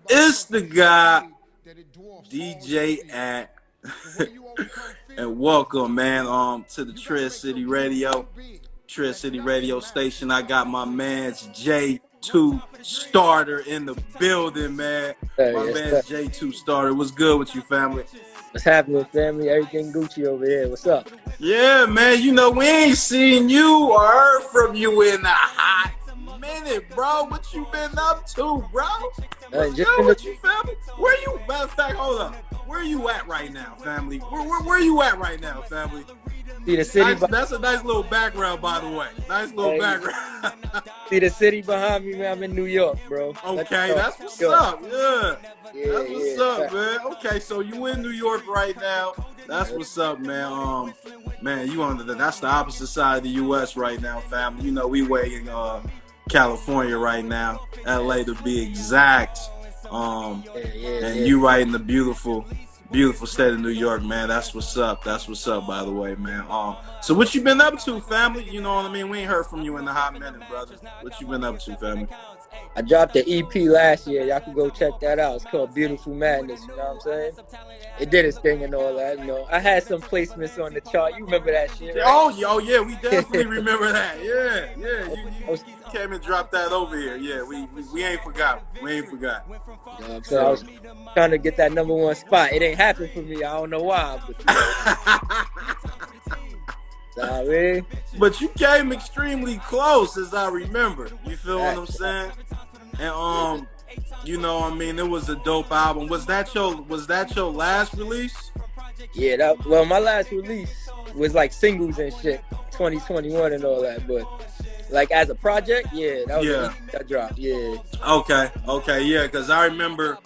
It's the guy, itsDjAnt, and welcome, man, to the Tri-City Radio station. I got my man's J2-Starter in the building, man. My man's J2-Starter. What's good with you, family? What's happening, family? Everything Gucci over here. What's up? Yeah, man. You know, we ain't seen you or heard from you in a hot minute, bro. What you been up to, bro? What's good with you, family? Where you? Matter of fact, hold up. Where you at right now, family? Where you at right now, family? See the city. That's a nice little background, by the way. Nice little background. See the city behind me, man. I'm in New York, bro. Okay, that's what's up. Yeah, that's what's up, man. Okay, so you in New York right now. That's what's up, man. Man, you on that's the opposite side of the U.S. right now, family. You know, we way in California right now, L.A. to be exact. And you right in the beautiful state of New York, man. That's what's up. That's what's up, by the way, man. So what you been up to, family? You know what I mean? We ain't heard from you in a hot minute, brother. What you been up to, family? I dropped the EP last year. Y'all can go check that out. It's called Beautiful Madness. You know what I'm saying? It did its thing and all that. You know, I had some placements on the chart. You remember that shit? Right? Oh, yeah, we definitely remember that. Yeah. You came and dropped that over here. Yeah, we ain't forgot. We ain't forgot. You know, so I was trying to get that #1 spot. It ain't happened for me. I don't know why. But, but you came extremely close, as I remember. You feel what I'm saying? And you know, I mean, it was a dope album. Was that your last release? Yeah, my last release was like singles and shit, 2021 and all that. But like as a project, that was that dropped. Yeah. Okay, yeah, because I remember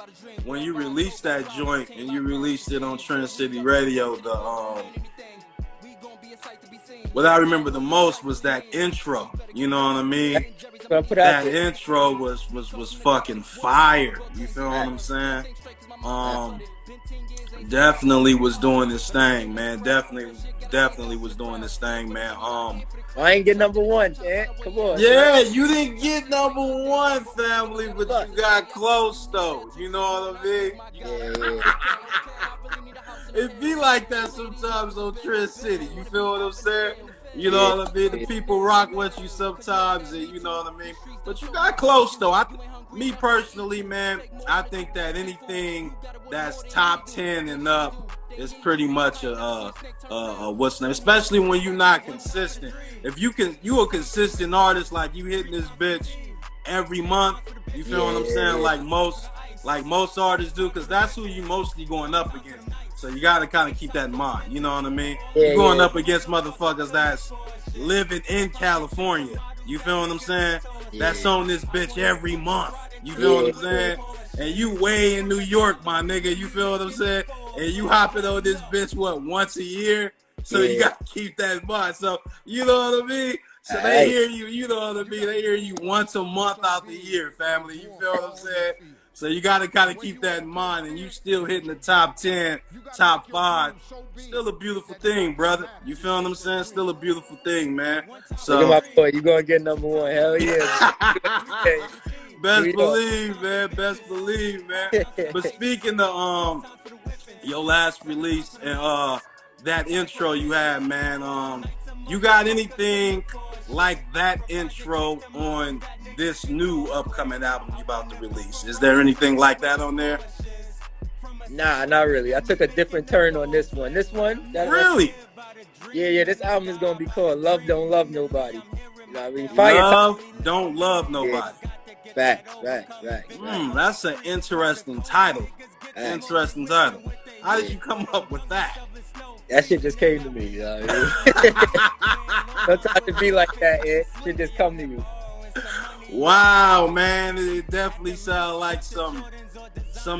when you released that joint and you released it on Tri-City Radio. What I remember the most was that intro. You know what I mean? That intro was fucking fire. You feel what I'm saying? Definitely was doing this thing, man. Definitely was doing this thing, man. I ain't get #1, man. Come on. Yeah, man. You didn't get #1, family, but you got close though. You know what I mean? Yeah. It be like that sometimes on Tri-City. You feel what I'm saying? You know what I mean? The people rock with you sometimes, and you know what I mean? But you got close, though. Me personally, man, I think that anything that's top 10 and up is pretty much a what's name, especially when you're not consistent. If you a consistent artist, like you hitting this bitch every month, you feel what I'm saying? Like most artists do, because that's who you mostly going up against. So you got to kind of keep that in mind. You know what I mean? You're going up against motherfuckers that's living in California. You feel what I'm saying? That's on this bitch every month. You feel what I'm saying? And you way in New York, my nigga. You feel what I'm saying? And you hopping on this bitch, once a year? So you got to keep that in mind. So, you know what I mean? So they hear you, you know what I mean? They hear you once a month out the year, family. You feel what I'm saying? So you got to kind of keep that in mind, and you still hitting the top 10, top 5. Still a beautiful thing, brother. You feel what I'm saying? Still a beautiful thing, man. So look at my boy, you gonna get #1. Hell yeah. Best believe, man. Best believe, man. But speaking of your last release and that intro you had, man, you got anything like that intro on this new upcoming album you about to release? Is there anything like that on there? Nah, not really. I took a different turn on this one. Really? Yeah. This album is gonna be called Love Don't Love Nobody. You know what I mean? Love Don't Love Nobody. Facts. That's an interesting title. Interesting title. How did you come up with that? That shit just came to me. You know what I mean? Sometimes it be like that. Shit just come to you. Wow, man. It definitely sounds like some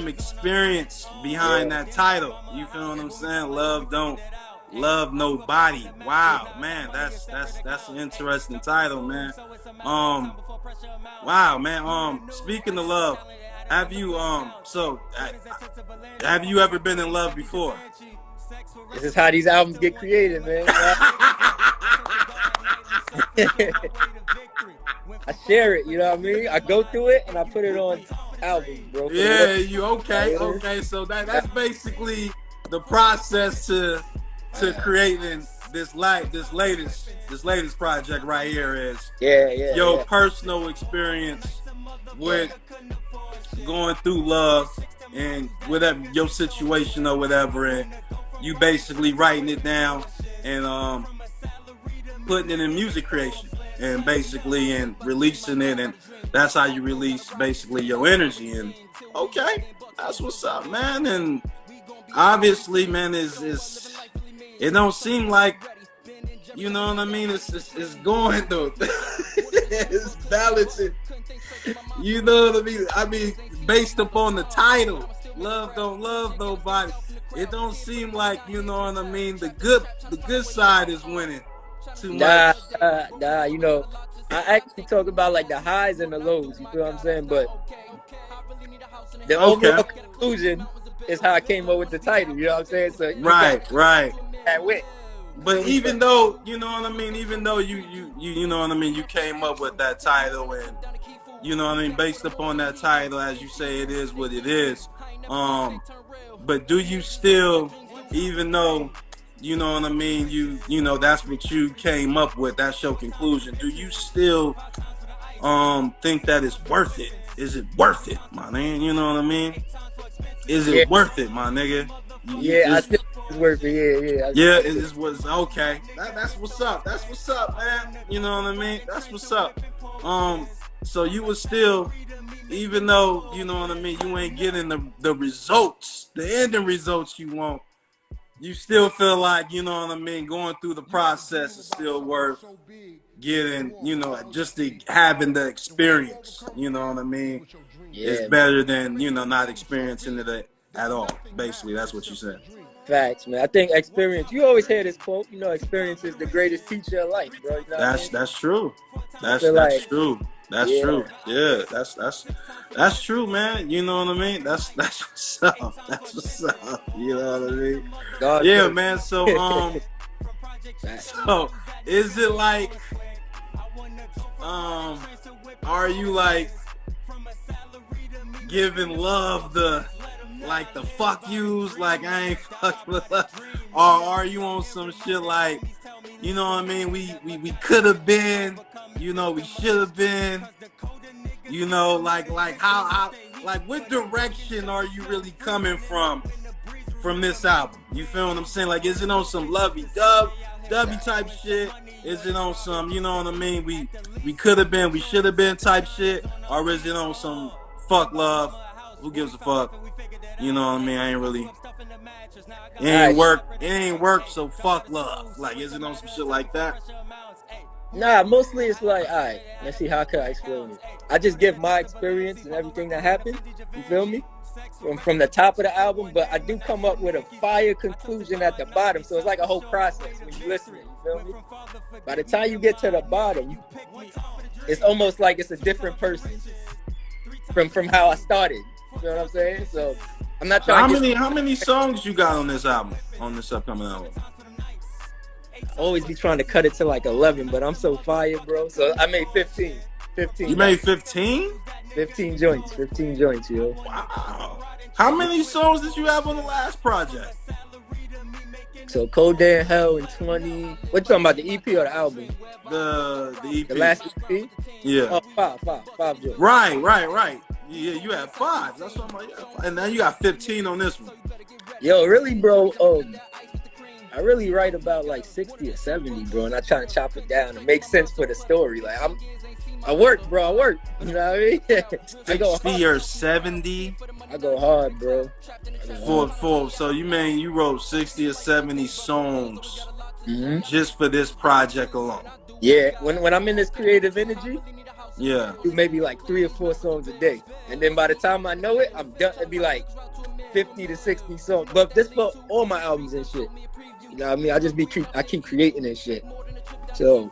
experience behind that title. You feel what I'm saying? Love Don't Love Nobody. Wow, man. That's an interesting title, man. Wow, man. Speaking of love, have you ever been in love before? This is how these albums get created, man. I share it, you know what I mean? I go through it and I put it on album, bro. Yeah, you okay. So that's basically the process to creating this latest project right here is your personal experience with going through love and whatever your situation or whatever, and you basically writing it down and putting it in music creation and basically and releasing it, and that's how you release basically your energy. And okay, that's what's up, man. And obviously, man, is it don't seem like, you know what I mean, it's going though. It's balancing. You know what I mean? I mean, based upon the title, Love Don't Love Nobody, it don't seem like, you know what I mean, the good side is winning too much. Nah, you know, I actually talk about like the highs and the lows, you feel what I'm saying? But the overall conclusion is how I came up with the title, you know what I'm saying? So right. That wit. But even though, you know what I mean, even though you know what I mean, you came up with that title, and you know what I mean, based upon that title, as you say, it is what it is. But do you still, even though, you know what I mean, you know that's what you came up with, that's your conclusion, do you still think that it's worth it? Is it worth it, my man? You know what I mean? Is it worth it, my nigga? I think it's worth it. Yeah, it was okay. That's what's up. That's what's up, man. You know what I mean? That's what's up. So you was still, even though, you know what I mean, you ain't getting the results, the ending results you want, you still feel like, you know what I mean, going through the process is still worth getting, you know, just having the experience, you know what I mean? It's better than, you know, not experiencing it at all. Basically, that's what you said. Facts, man. I think experience, you always hear this quote, you know, experience is the greatest teacher of life, bro. You know that's true. That's true. That's true. Yeah, that's true, man. You know what I mean? That's what's up. That's what's up. You know what I mean? Yeah, man. So so is it like are you like giving love the fuck yous, like I ain't fucking with love, or are you on some shit like, you know what I mean, we could have been, you know, we should have been, you know, like how like what direction are you really coming from this album? You feel what I'm saying? Like, is it on some lovey-dovey type shit? Is it on some, you know what I mean, we could have been, we should have been type shit? Or is it on some fuck love, who gives a fuck? You know what I mean? I ain't really, it ain't work, so fuck love. Like, is it on some shit like that? Nah, mostly it's like, all right, let's see, how can I explain it? I just give my experience and everything that happened, you feel me? From the top of the album, but I do come up with a fire conclusion at the bottom, so it's like a whole process when you listen, you feel me? By the time you get to the bottom, it's almost like it's a different person from how I started. You know what I'm saying? So I'm not trying how many songs you got on this album, on this upcoming album? I always be trying to cut it to like 11, but I'm so fired, bro. So I made 15. You made 15? 15 joints, yo. Wow. How many songs did you have on the last project? So Cold Day in Hell in 20. What you talking about, the EP or the album? The EP. The last EP? Yeah. Oh, five joints. Right. Yeah, you had 5. That's what I'm like. Yeah. And now you got 15 on this one. Yo, really, bro. I really write about like 60 or 70, bro, and I try to chop it down to make sense for the story. Like I work, bro. You know what I mean? I go 60 or 70. I go hard, bro. So you wrote 60 or 70 songs just for this project alone? Yeah. When I'm in this creative energy, yeah, do maybe like 3 or 4 songs a day, and then by the time I know it, I'm done. It'd be like 50 to 60 songs. But this for all my albums and shit. You know what I mean? I keep creating and shit. So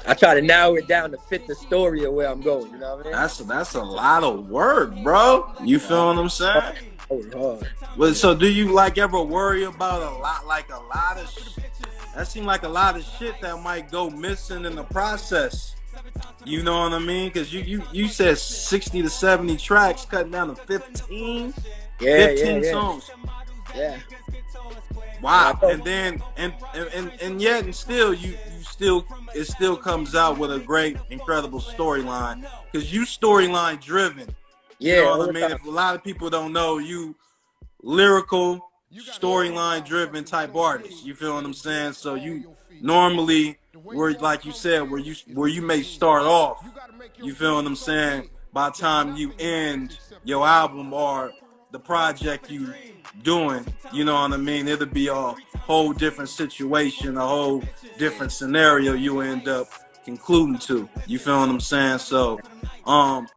I try to narrow it down to fit the story of where I'm going. You know what I mean? That's a lot of work, bro. You feel what I'm saying? Hard. Well, so do you like ever worry about a lot of that seem like a lot of shit that might go missing in the process You know what I mean? Because you said 60 to 70 tracks, cutting down to 15, Yeah, 15 yeah, songs. yeah. Wow. And then and yet and still you still it still comes out with a great, incredible storyline. Because you storyline driven. You Yeah, know all what I the mean? time. If a lot of people don't know, you lyrical, storyline driven type artist. You feel what I'm saying? So you normally where, like you said, where you may start off, you feel what I'm saying, by the time you end your album or the project you doing, you know what I mean, it'll be a whole different situation, a whole different scenario you end up concluding to. You feel what I'm saying? So